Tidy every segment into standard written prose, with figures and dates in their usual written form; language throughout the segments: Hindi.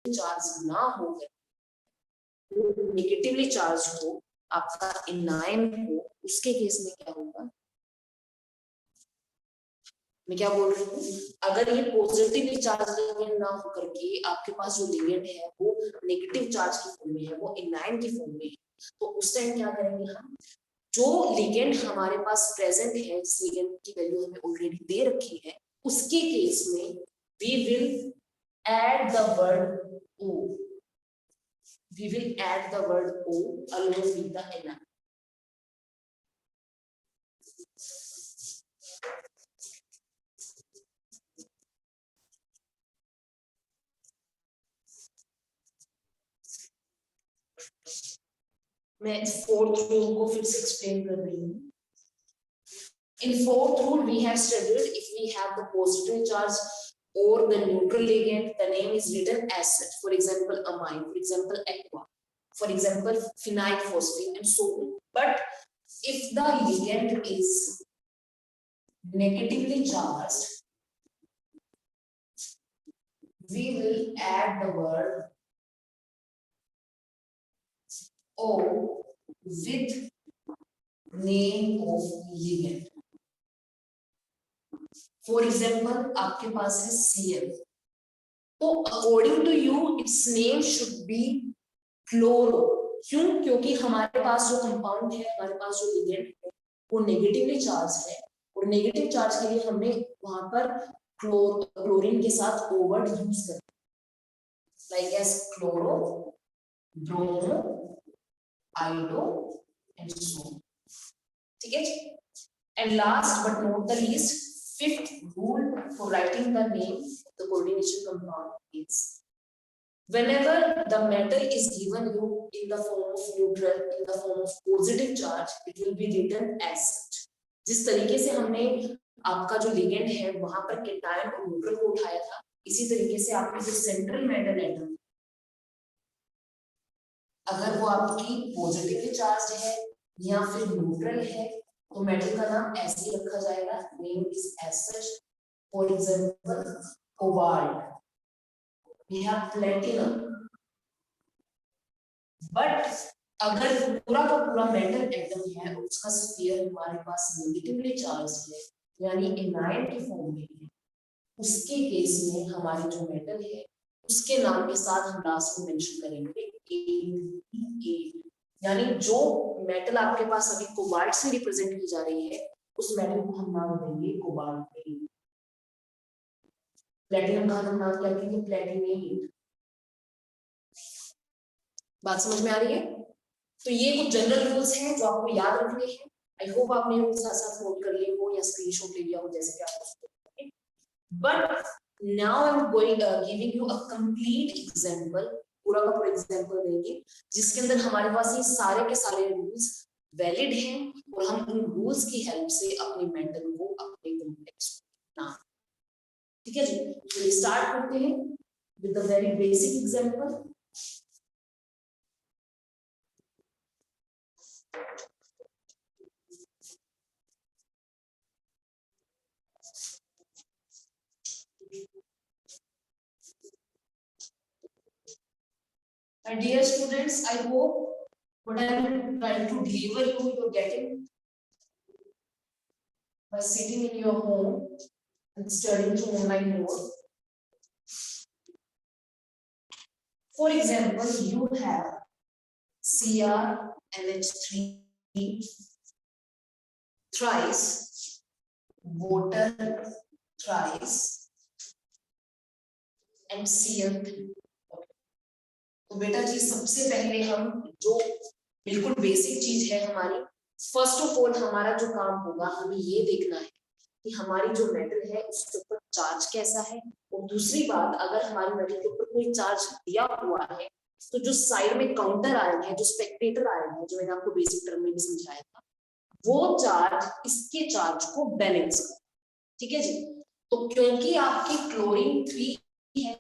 चार्ज ना होकर नेगेटिवली चार्ज हो आपका एनायन हो, उसके केस में क्या होगा? मैं क्या बोल रही हूँ, अगर ये पॉजिटिवली चार्ज लिगेंड ना होकर के आपके पास जो लिगेंड है वो नेगेटिव चार्ज की फॉर्म में है, वो एनायन की फॉर्म में है, तो उस टाइम क्या करेंगे हम, जो लिगेंड हमारे पास प्रेजेंट है, जिस लिगेंड की वैल्यू हमें ऑलरेडी दे रखी है, उसके केस में we will add the word O. We will add the word O along with the anion. मैं फोर्थ रूल को फिर से एक्सप्लेन कर रही हूँ. In fourth rule, we have studied if we have the positive charge or the neutral ligand, the name is written as such. For example, amine, for example, aqua, for example, phenyl phosphate, and so on. But if the ligand is negatively charged, we will add the word O with name of ligand. For example, आपके पास है Cl, तो according to you its name should be chloro. क्यों? क्योंकि हमारे पास जो कंपाउंड है, हमारे पास जो लिगेंड है वो नेगेटिवली चार्ज है, और नेगेटिव चार्ज के लिए हमने वहां पर क्लोरीन के साथ O वर्ड यूज कर, like as chloro, bromo, iodo and so. ठीक है. And last but not the least, fifth rule for writing the name of the coordination compound is whenever the metal is given you in the form of neutral, in the form of positive charge, it will be written as such. जिस तरीके से हमने आपका जो लिगेंड है वहां पर केटायन और न्यूट्रल को उठाया था, इसी तरीके से आपकी जो सेंट्रल मेटल एटम, अगर वो आपकी पॉजिटिवली चार्ज है या फिर न्यूट्रल है, तो मेटल का नाम ऐसे ही रखा जाएगा, name is as such. For example cobalt, we have platinum. But अगर पूरा का पूरा मेटल एटम है और उसका स्फीयर हमारे पास नेगेटिवली चार्ज है, यानी एनायन की फॉर्म में है, उसके केस में हमारे जो मेटल है उसके नाम के साथ हम लास्ट में मेंशन करेंगे ए, यानी जो मेटल आपके पास अभी कोबाल्ट से रिप्रेजेंट की जा रही है, उस मेटल को हम नाम देंगे कोबाल्ट. प्लेटिनम का हम नाम क्या देंगे? प्लेटिनेट. बात समझ में आ रही है? तो ये कुछ जनरल रूल्स हैं जो आपको याद रखने हैं. आई होप आपने इनको साथ साथ नोट कर लिए हो या स्क्रीनशॉट ले लिया हो, जैसे कि आप. But now I am going giving you a complete example, पूरा का पूरा एग्जांपल देंगे जिसके अंदर हमारे पास ये सारे के सारे रूल्स वैलिड हैं, और हम उन रूल्स की हेल्प से अपने मेंटल को अपने कॉन्टेक्स्ट में ना. ठीक है जी. तो स्टार्ट करते हैं with the very basic example. My dear students, I hope what I am trying to deliver you, you're getting by sitting in your home and studying through online mode. For example, you have CrNH3 thrice, water thrice, and Cl3. तो बेटा जी सबसे पहले हम जो बिल्कुल बेसिक चीज है हमारी, फर्स्ट ऑफ ऑल हमारा जो काम होगा हमें ये देखना है कि हमारी जो मेटल है उसके ऊपर चार्ज कैसा है, और दूसरी बात अगर हमारी मेटल के ऊपर कोई चार्ज दिया हुआ है तो जो साइड में काउंटर आयन है, जो स्पेक्टेटर आयन है, जो मैंने आपको बेसिक टर्म में भी समझाया था, वो चार्ज इसके चार्ज को बैलेंस कर. ठीक है जी. तो क्योंकि आपकी क्लोरीन 3 है,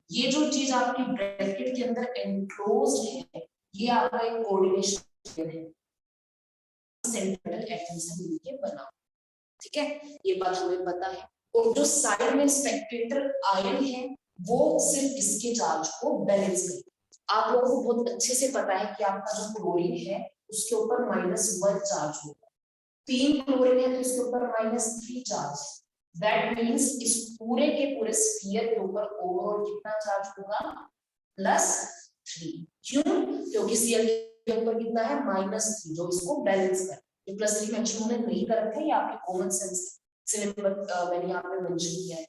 ये जो चीज आपकी ब्रैकेट के अंदर एनक्लोज्ड है, ये आपका एक कोऑर्डिनेशन है, सेंट्रल एटम से मिलके बना. ठीक है, ये बात हमें पता है. और जो साइड में स्पेक्टेटर आयन है वो सिर्फ इसके चार्ज को बैलेंस करेगी। आप लोगों को बहुत अच्छे से पता है कि आपका जो क्लोरीन है उसके ऊपर -1 चार्ज होगा, 3 क्लोरीन है तो इसके ऊपर -3 चार्ज है। दैट मींस इस पूरे के पूरे स्फीयर के ऊपर ओवरऑल कितना चार्ज होगा, +3। क्यों? क्योंकि Cl के ऊपर कितना है, -3, जो इसको बैलेंस कर। ये +3 मेंशन हमने नहीं कर रखा है, ये आपके कॉमन सेंस है, इसलिए मैंने यहाँ पे मेंशन किया है।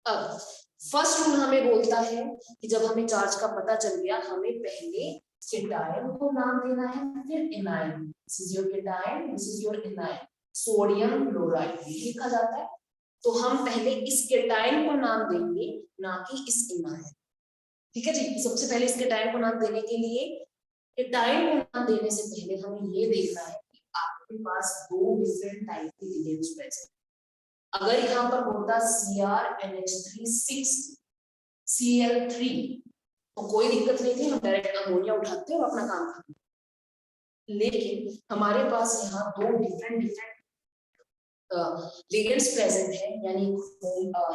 अब फर्स्ट रूल हमें बोलता है कि जब हमें चार्ज का पता चल गया, हमें पहले केटायन को नाम देना है, फिर anion. This is your cation, this is your anion. Sodium chloride लिखा जाता है, तो हम पहले इस केटायन को नाम देंगे, ना कि इस एनायन। ठीक है जी। सबसे पहले इस केटायन को नाम देने के लिए, केटायन को नाम देने से पहले हमें ये देखना है कि आपके पास 2 डिफरेंट टाइप के लिगेंड्स प्रेजेंट। अगर यहाँ पर होता CrNH3 6 Cl3 तो कोई दिक्कत नहीं थी, हम डायरेक्ट अमोनिया उठाते और अपना काम करते। लेकिन हमारे पास यहाँ 2 डिफरेंट लिगेंड्स प्रेजेंट है, यानी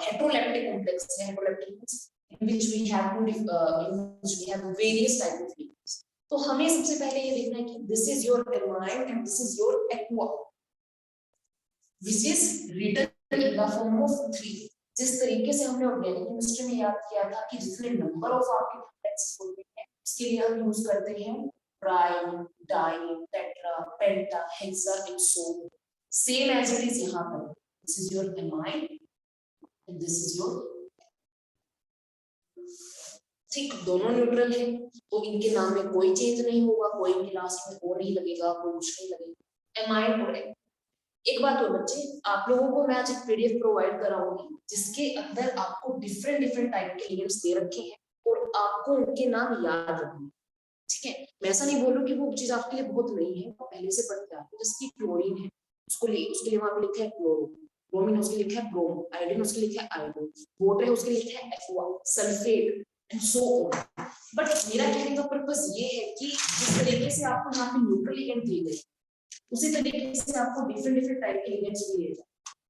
हेटेरोलैक्टिक कॉम्प्लेक्स है। हेटेरोलैक्टिक in which we have various type of ligands। तो हमें सबसे पहले ये देखना है कि this is your amine and this is your aqua, which is written in the form of 3। जिस तरीके से हमने ऑर्गेनिक केमिस्ट्री में याद किया था कि जितने नंबर ऑफ आपके कॉम्प्लेक्स होते हैं, इसके लिए हम यूज करते हैं prime, di, tetra, penta, hexa and so. Same as it is यहाँ पर, this is your amine and this is your, ठीक, दोनों न्यूट्रल है तो इनके नाम में कोई चेंज नहीं होगा, कोई इनके लास्ट में ओ नहीं लगेगा, कोई कुछ नहीं लगेगा, एमाइन और एक्वा। एक बात और बच्चे, आप लोगों को मैं आज एक पीडीएफ प्रोवाइड कराऊंगी जिसके अंदर आपको डिफरेंट टाइप के लिगेंड्स दे रखे हैं और आपको उनके नाम याद रखने। ठीक है, मैं ऐसा नहीं बोल रही कि वो चीज आपके लिए बहुत नहीं है, वो पहले से पढ़ के आते हैं। जैसे कि क्लोरीन है, उसके लिए वहां पे लिखा है क्लोरो, ब्रोमीन उसके लिखा है ब्रोमो, आयोडीन उसके लिखा है आयोडो, वाटर है उसके लिखा है aqua, sulphate and so on. But मेरा कहने का पर्पस ये है कि जिस तरीके से आपको यहाँ पे न्यूट्रल लिगेंड दिए गए, उसी तरीके से आपको डिफरेंट टाइप के लिगेंड्स भी दिए जाते हैं,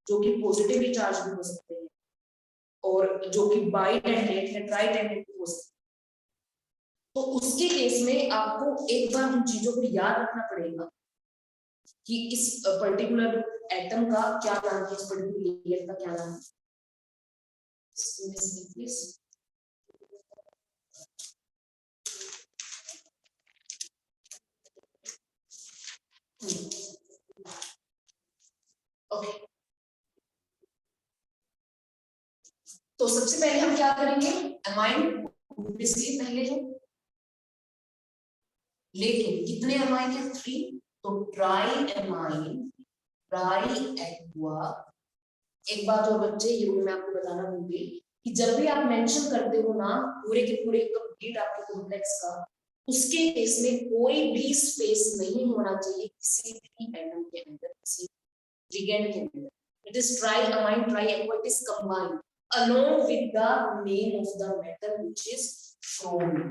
जो कि पॉजिटिवली चार्ज भी हो सकते हैं और जो कि बाइडेंडेट है, ट्राइडेंडेट भी हो सकते हैं। तो उसके केस में आपको एक बार उन चीजों को याद रखना पड़ेगा कि इस पर्टिकुलर एटम का क्या नाम है, इस पर्टिकुलर लिगेंड का क्या नाम है। ओके, तो सबसे पहले हम क्या करेंगे, अमाइन इसलिए पहले है, लेकिन कितने अमाइन है, 3, तो ट्राई अमाइन, ट्राई एक्वा। एक बात और बच्चे, ये मैं आपको बताना भूल गई कि जब भी आप मेंशन करते हो ना पूरे के पूरे कंप्लीट आपके कॉम्प्लेक्स का, उसके केस में कोई भी स्पेस नहीं होना चाहिए किसी भी एटम के अंदर, किसी लिगेंड के अंदर। It is try amine, tri aqua, it is combined along with the name of the metal which is chromium।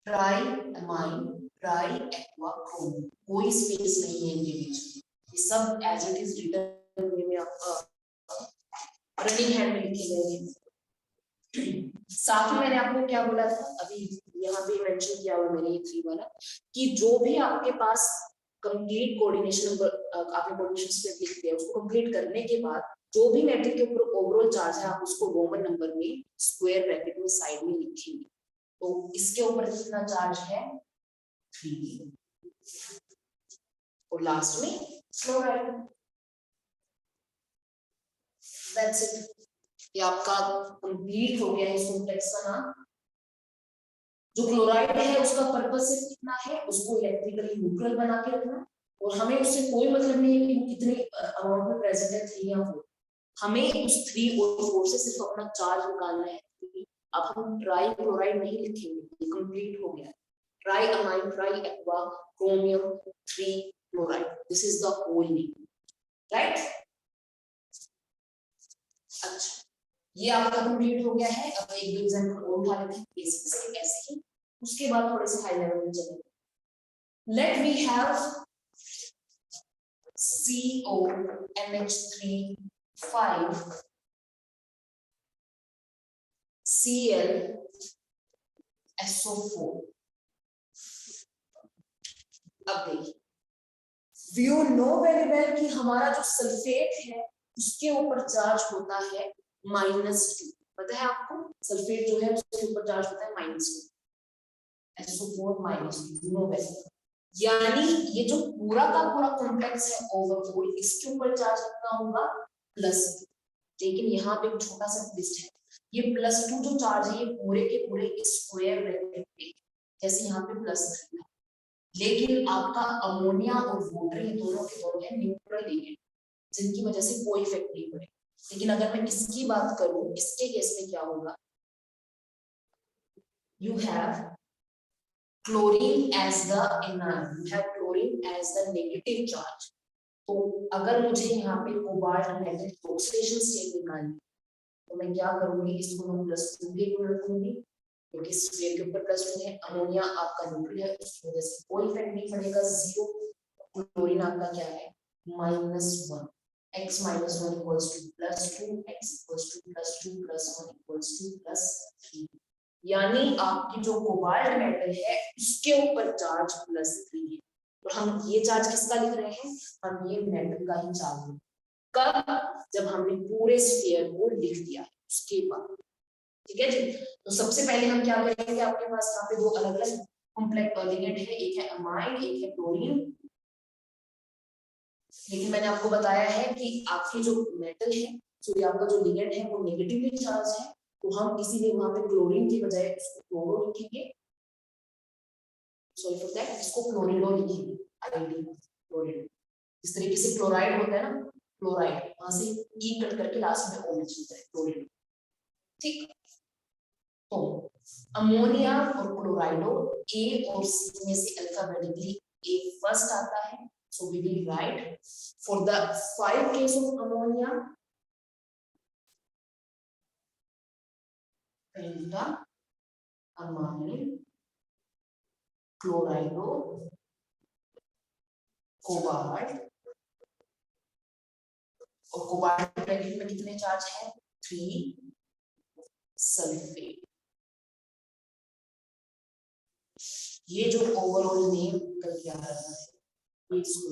Try amine, tri aqua, chromium, कोई स्पेस नहीं है इनके बीच में, ये सब एज इट इज रिटन वे में आपका रनिंग हैंड में लिखे गए हैं। साथ में मैंने आपको क्या बोला था, अभी यहाँ पे मेंशन किया हुआ मैंने ये 3 वाला, कि जो भी आपके पास कंप्लीट कोऑर्डिनेशन आपने कोऑर्डिनेशन स्टेप लिख दिया, उसको कंप्लीट करने के बाद जो भी मैट्रिक के ऊपर ओवरऑल चार्ज है आप उसको रोमन नंबर में स्क्वायर ब्रैकेट में साइड में लिखेंगे। तो इसके ऊपर कितना चार्ज है, 3, और लास्ट में क्लोराइड। दैट्स इट, ये आपका कंप्लीट हो गया है इस कॉम्प्लेक्स का नाम। जो क्लोराइड है उसका पर्पस सिर्फ कितना है, उसको इलेक्ट्रिकली न्यूट्रल बना के रखना, और हमें उससे कोई मतलब नहीं है कि कितने अमाउंट में प्रेजेंट है 3 या 4, हमें उस 3 और 4 से सिर्फ अपना चार्ज निकालना है। अब हम ट्राई क्लोराइड नहीं लिखेंगे, ये कंप्लीट हो गया। Tri amine, tri aqua, chromium 3 chloride, this is the whole name, right. अच्छा, ये आपका कंप्लीट हो गया है। अब एक एग्जांपल और उठा लेते हैं बेसिक से, ऐसे ही उसके बाद थोड़े से हाई लेवल में चलेंगे। Let we have CONH3 5 Cl SO4। अब देखिए, यू नो वेरी वेल कि हमारा जो सल्फेट है उसके ऊपर चार्ज होता है -2। पता है आपको, सल्फेट जो है उसके ऊपर चार्ज होता है -2, SO4 -2, यू नो वेरी। यानी ये जो पूरा का पूरा कॉम्प्लेक्स है ओवरऑल, इसके ऊपर चार्ज कितना होगा, +2। लेकिन यहाँ पे एक छोटा सा ट्विस्ट है, ये +2 जो चार्ज है ये पूरे के पूरे स्क्वायर ब्रैकेट पे, जैसे यहाँ पे +3 है, लेकिन आपका अमोनिया और वाटर ये दोनों के दोनों है न्यूट्रल लिगेंड, जिनकी वजह से कोई इफेक्ट नहीं पड़ेगा। लेकिन अगर मैं इसकी बात करूं, इसके केस में क्या होगा, you have chlorine as the anion, you have chlorine as the negative charge. तो अगर मुझे यहाँ पे कोबाल्ट मेटल ऑक्सीडेशन स्टेट निकालनी, तो मैं क्या करूंगी, इसको मैं +2 के ऊपर रखूंगी, क्योंकि स्फीयर के ऊपर +2 है, अमोनिया आपका न्यूट्रल है, उसकी वजह से कोई इफेक्ट नहीं पड़ेगा, 0। क्लोरीन आपका क्या है, -1। x -1 equals to +2, x equals to +2 + 1 equals to +3। यानी आपकी जो कोबाल्ट मेटल है उसके ऊपर चार्ज +3 है। और हम ये चार्ज किसका लिख रहे हैं, हम ये मेटल का ही चार्ज, कब, जब हमने पूरे स्फीयर को लिख दिया है उसके बाद। ठीक है जी। तो सबसे पहले हम क्या करेंगे, आपके पास यहाँ पे दो अलग अलग कॉम्प्लेक्स लिगेंड है, एक है अमाइन, एक है क्लोरीन। लेकिन मैंने आपको बताया है कि आपकी जो मेटल है, सॉरी आपका जो लिगेंड है वो नेगेटिवली चार्ज है, तो हम इसीलिए वहां पे क्लोरीन की बजाय उसको क्लोरो लिखेंगे, सॉरी फॉर दैट, इसको क्लोरिडो लिखेंगे, आईडी क्लोरिडो। इस तरीके से क्लोराइड होता है ना, क्लोराइड, वहां से ई कट करके लास्ट में ओ लिखते हैं, क्लोरिडो। ठीक, तो अमोनिया और क्लोराइडो ए और सी में से अल्फाबेटिकली ए फर्स्ट आता है, so we will write for the 5 case of ammonia penta amine chlorido cobalt, और कोबाल्ट ब्रैकेट में कितने चार्ज है, 3 सल्फेट। ये जो ओवरऑल नेम निकल के आ रहा है, ये इसको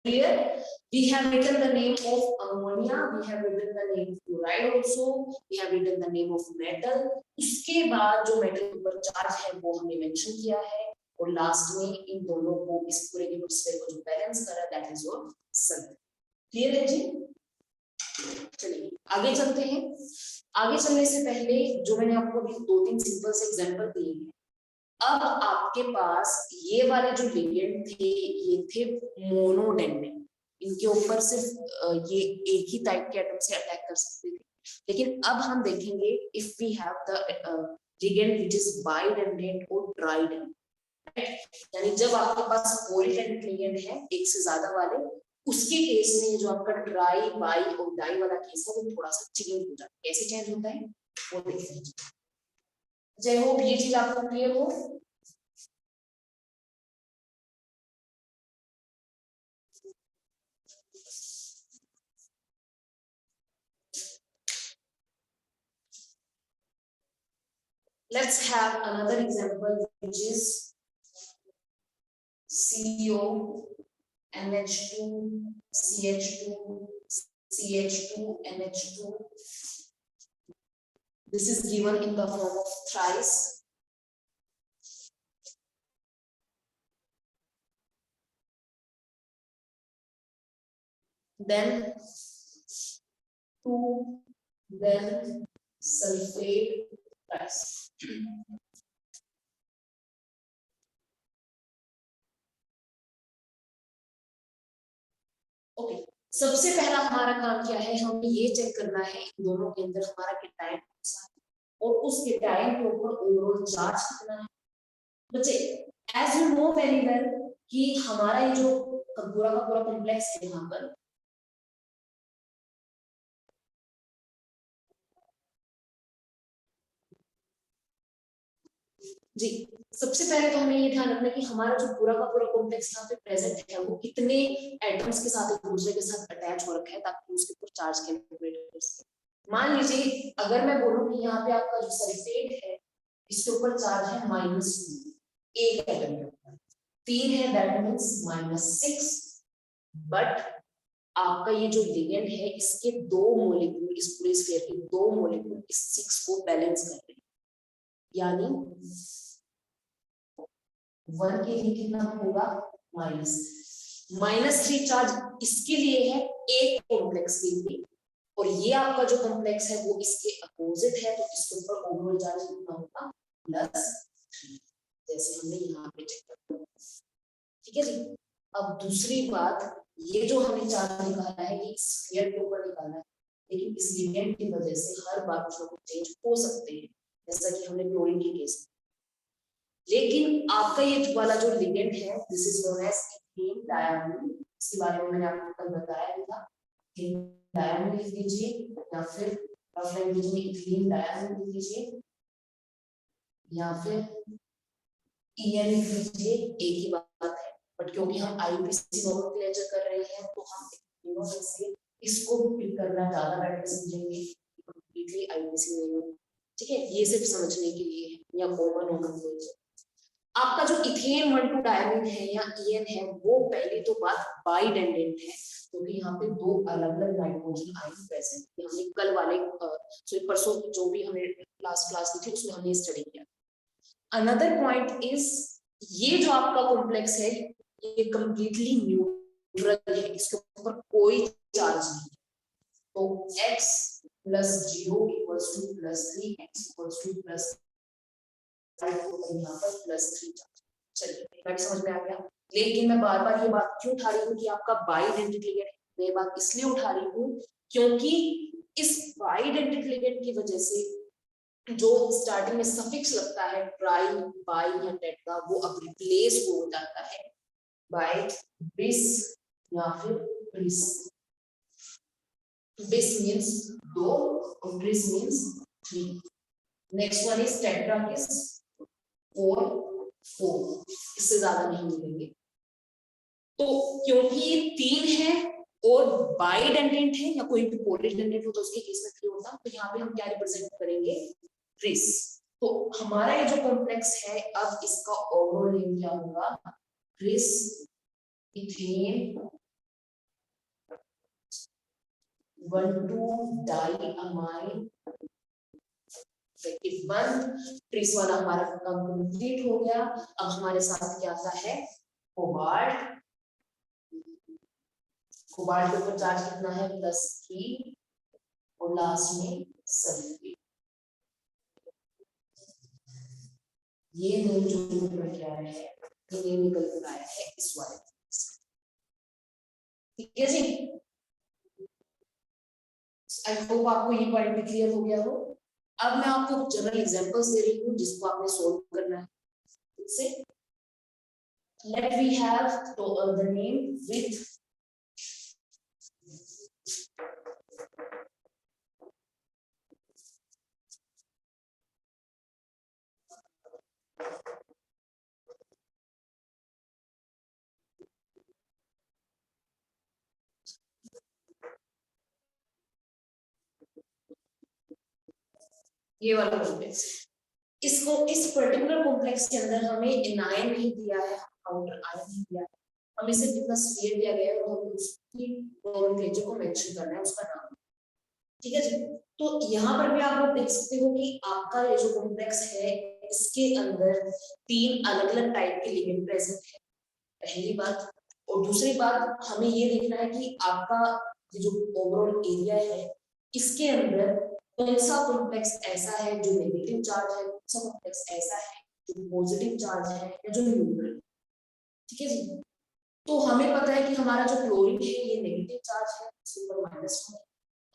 clear, we have written the name of ammonia, we have written the name of chloride also, we have written the name of metal। उसके बाद जो मेटल के ऊपर चार्ज है वो हमने मेंशन किया है, और लास्ट में इन दोनों को, इस पूरे के स्फीयर को जो बैलेंस कर रहा है that is your sulphate. Clear है जी। चलिए आगे चलते हैं। आगे चलने से पहले जो मैंने आपको अभी 2-3 सिंपल से एग्जांपल दिए हैं, अब आपके पास ये वाले जो लिगेंड थे ये थे मोनोडेंड्रिन, इनके ऊपर सिर्फ ये एक ही टाइप के एटम से अटैक कर सकते थे। लेकिन अब हम देखेंगे if we have the ligand which is bidentate और ट्राइडेंड्रेट, यानी जब आपके पास पॉलीडेंड्रेट लिगेंड है एक से ज्यादा वाले, उसके केस में जो आपका ट्राई बाई और डाई वाला केस है वो थोड़ा सा चेंज हो जाता है। कैसे चेंज होता है वो देखते हैं। जय होप ये चीज आपको क्लियर हो। Let's have another example, which is CO, NH2, CH2, CH2, NH2. This is given in the form of thrice. Then 2, then sulfate thrice. Okay, सबसे पहला हमारा काम क्या है, हमें ये चेक करना है इन दोनों के अंदर हमारा केटायन और उस केटायन के ऊपर ओवरऑल चार्ज कितना है। बच्चे as you know very well कि हमारा ये जो पूरा का पूरा कॉम्प्लेक्स है यहाँ पर, जी, सबसे पहले तो हमें ये ध्यान रखना है कि हमारा जो पूरा का पूरा कॉम्प्लेक्स यहाँ पे प्रेजेंट है वो कितने एटम्स के साथ एक दूसरे के साथ अटैच हो रखा है ताकि उसके ऊपर चार्ज कैलकुलेट कर सके। मान लीजिए अगर मैं बोलूं कि यहाँ पे आपका जो सल्फेट है इसके ऊपर चार्ज है -2 एक एटम के ऊपर, 3 है दैट मींस -6, बट आपका ये जो लिगेंड है इसके 2 मॉलिक्यूल, इस पूरे स्फीयर के 2 मॉलिक्यूल इस 6 को बैलेंस कर रहे हैं, यानी 1 के लिए कितना होगा -3 चार्ज इसके लिए है एक कॉम्प्लेक्स के लिए, और ये आपका जो कॉम्प्लेक्स है वो इसके अपोजिट है, तो इसके ऊपर ओवरऑल चार्ज कितना होगा +3, जैसे हमने यहाँ पे चेक किया। ठीक है जी। अब दूसरी बात, ये जो हमने चार्ज निकाला है ये स्फीयर के ऊपर निकाला है, लेकिन इस लिगेंड की वजह से हर बार कुछ ना कुछ चेंज हो सकते हैं, जैसा कि हमने क्लोरीन के केस में। लेकिन आपका ये वाला जो लिगेंड है this is known as ethane diamine, इसके बारे में मैंने आपको कल बताया था। डायमिन लिख लीजिए या फिर रफ लैंग्वेज में इथेन डायमिन लिख लीजिए या फिर EN लिख लीजिए, एक ही बात है, बट क्योंकि हम IUPAC नोमेनक्लेचर कर रहे हैं तो हम तीनों में से इसको पिक करना ज्यादा बेटर समझेंगे, कंप्लीटली IUPAC नहीं है। ठीक है, ये सिर्फ समझने के लिए है या कॉमन नोमेनक्लेचर। आपका जो इथेन 1,2 डायमीन है या EN है वो पहली तो बात बाइडेंडेंट है, क्योंकि यहाँ पे 2 अलग-अलग नाइट्रोजन आयन प्रेजेंट है। हमने कल वाले परसों जो भी हमने लास्ट क्लास दी थी उसमें हमने स्टडी किया। अनदर पॉइंट इज ये जो आपका कॉम्प्लेक्स है ये कंप्लीटली न्यूट्रल है, इसके ऊपर कोई चार्ज नहीं है, तो x + 0 = +3, x = यहाँ पर +3 चार्ज। चलिए मैं समझ में आ गया, लेकिन मैं बार बार ये बात क्यों उठा रही हूँ कि आपका बाइडेंटिक लिगेंड है, मैं बात इसलिए उठा रही हूँ क्योंकि इस बाइडेंटिक लिगेंड की वजह से जो स्टार्टिंग में सफिक्स लगता है ट्राई, बाई या टेट्रा, वो अब रिप्लेस हो जाता है बाय बिस या फिर ब्रिस। बिस मींस 2 और brisk means 3। Next one is tetra किस 4, इससे ज्यादा नहीं मिलेंगे। तो क्योंकि ये 3 है और बाइडेंडेंट है या कोई भी पॉलीडेंडेंट हो तो उसके केस में 3 होता, तो यहाँ पे हम क्या रिप्रेजेंट करेंगे ब्रिस। तो हमारा ये जो कॉम्प्लेक्स है अब इसका ओवरऑल नेम क्या होगा, ब्रिस इथेन 1,2 डाइअमाइन ट्रिस वाला हमारा काम कंप्लीट हो गया। अब हमारे साथ क्या आता है कोबाल्ट, कोबाल्ट के ऊपर चार्ज कितना है +3 और लास्ट में सल्फेट। ये नेम जो निकल के आया है ये नेम निकल कर आया है इस वाले। ठीक है जी, आई होप आपको ये पॉइंट भी क्लियर हो गया हो। अब मैं आपको जनरल एग्जांपल्स दे रही हूँ जिसको आपने सोल्व करना है। इससे let we have the name with ये वाला कॉम्प्लेक्स, इसको इस पर्टिकुलर कॉम्प्लेक्स के अंदर हमें एनायन नहीं दिया है, काउंटर आयन नहीं दिया है, हमें सिर्फ इतना स्फीयर दिया गया है और हमें उसकी नोमेनक्लेचर को मेंशन करना है, उसका नाम। ठीक है जी, तो यहाँ पर भी आप लोग देख सकते हो कि आपका ये जो कॉम्प्लेक्स है इसके अंदर 3 अलग-अलग टाइप के लिगेंड प्रेजेंट है, पहली बात। और दूसरी बात हमें ये देखना है कि आपका ये जो ओवरऑल एरिया है इसके अंदर कौन सा कॉम्प्लेक्स ऐसा है जो नेगेटिव चार्ज है, कौन सा कॉम्प्लेक्स ऐसा है जो पॉजिटिव चार्ज है या जो न्यूट्रल। ठीक है जी, तो हमें पता है कि हमारा जो क्लोरीन है ये नेगेटिव चार्ज है, उसके ऊपर -1 है।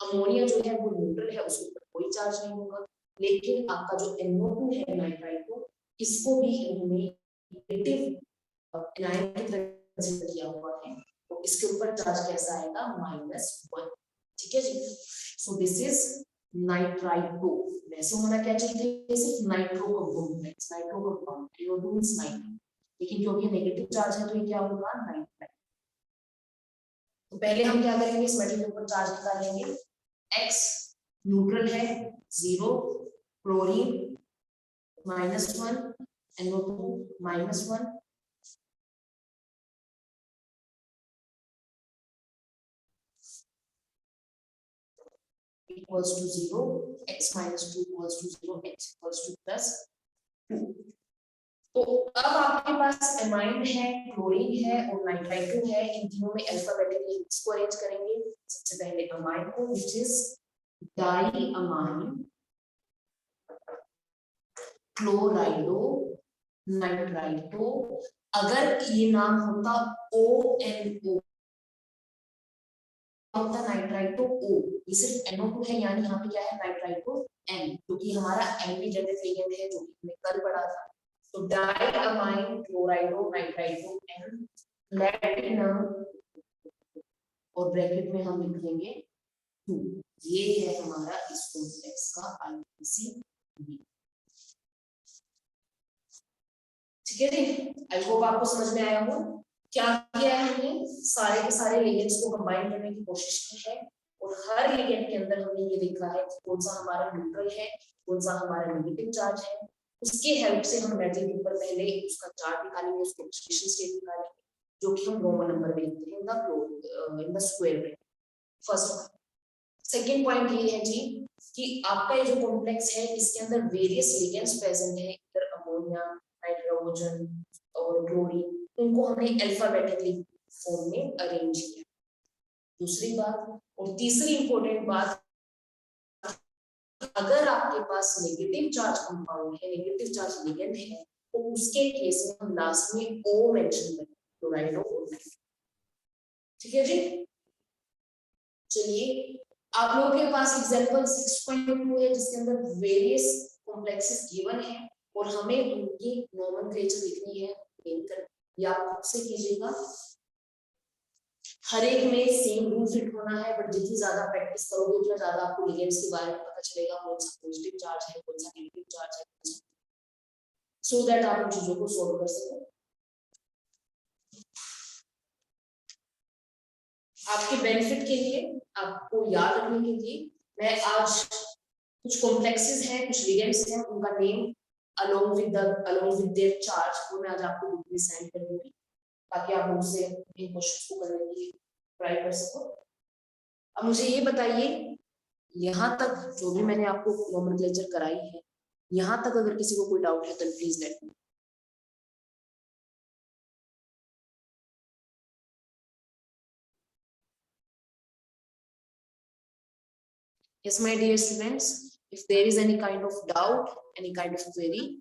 अमोनिया जो है वो न्यूट्रल है, उसके ऊपर कोई चार्ज नहीं होगा। लेकिन आपका जो NO2 है नाइट्राइट, इसको भी इन्होंने नेगेटिव एनायन की तरह कंसीडर किया हुआ है, तो इसके ऊपर चार्ज कैसा आएगा -1। ठीक है जी, सो दिस इज नाइट्राइटो, वैसे होना क्या चाहिए, सिर्फ nitro compound, nitro compound, NO2 means nitro, लेकिन क्योंकि नेगेटिव चार्ज है तो ये क्या होगा, नाइट्राइट। तो पहले हम क्या करेंगे, इस मेटल के ऊपर चार्ज निकालेंगे। X न्यूट्रल है 0, chlorine -1, NO2 -1, equals to 0, x minus 2 equals to 0, x equals to plus 2। तो अब आपके पास एमाइन है, क्लोरीन है और नाइट्राइटो है, इन तीनों में अल्फाबेटिकली इसको अरेंज करेंगे। सबसे पहले अमाइन को, व्हिच इज डाइअमाइन क्लोराइडो नाइट्राइटो। अगर ये नाम होता ONO होता नाइट्राइटो O, ये सिर्फ NO2 है, यानी यहाँ पे क्या है, नाइट्राइटो N, क्योंकि हमारा N भी जनरेट लिगेंड है जो कि हमने कल पढ़ा था। तो डाइअमाइन क्लोराइडो नाइट्राइटो N प्लैटिनम, और ब्रैकेट में हम लिख देंगे 2। ये है हमारा इस कॉम्प्लेक्स का IUPAC। ठीक है जी, आई होप आपको समझ में आया हो। क्या किया है हमने, सारे के सारे लिगेंड्स को कंबाइन करने की कोशिश की है, और हर लिगेंड के अंदर हमने ये देखा है कि कौन सा हमारा न्यूट्रल है, कौन सा हमारा नेगेटिव चार्ज है। उसके हेल्प से हम मेटल के ऊपर पहले उसका चार्ज निकालेंगे, उसके ऑक्सीडेशन स्टेट निकालेंगे, जो कि हम रोमन नंबर में लिखते हैं in the square bracket. First second point ये है जी कि आपका ये जो कॉम्प्लेक्स है इसके अंदर वेरियस लिगेंड्स प्रेजेंट है, इधर अमोनिया, नाइट्रोजन और क्लोरीन, उनको हमने अल्फाबेटिकली फॉर्म में अरेंज किया। दूसरी बात और तीसरी इंपॉर्टेंट बात, अगर आपके पास नेगेटिव चार्ज कंपाउंड है, नेगेटिव चार्ज लिगेंड है, तो उसके केस में हम लास्ट में O मेंशन करेंगे, क्लोराइड और नाइट्राइड। ठीक है जी, चलिए आप लोगों के पास एग्जांपल 6.2 है जिसके अंदर वेरियस कॉम्प्लेक्सेस गिवन है और हमें उनकी नोमेनक्लेचर लिखनी है, या आप खुद से कीजिएगा। हर एक में सेम रूल फिट होना है, बट जितनी ज्यादा प्रैक्टिस करोगे उतना ज्यादा आपको लिगेंड्स के बारे में पता चलेगा, कौन सा पॉजिटिव चार्ज है, कौन सा नेगेटिव चार्ज है, सो दैट आप उन चीजों को सॉल्व कर सको। आपके बेनिफिट के लिए, आपको याद रखने के लिए, मैं आज कुछ कॉम्प्लेक्सेस हैं, कुछ लिगेंड्स हैं, उनका name along with their charge वो मैं आज आपको बुक में सेंड कर दूंगी, ताकि आप मुझसे इन क्वेश्चंस को करने की ट्राई कर सको। अब मुझे ये बताइए, यहाँ तक जो भी मैंने आपको नोमेनक्लेचर कराई है, यहाँ तक अगर किसी को कोई डाउट है तो please let me. Yes, my dear students, if there is any kind of doubt, any kind of query,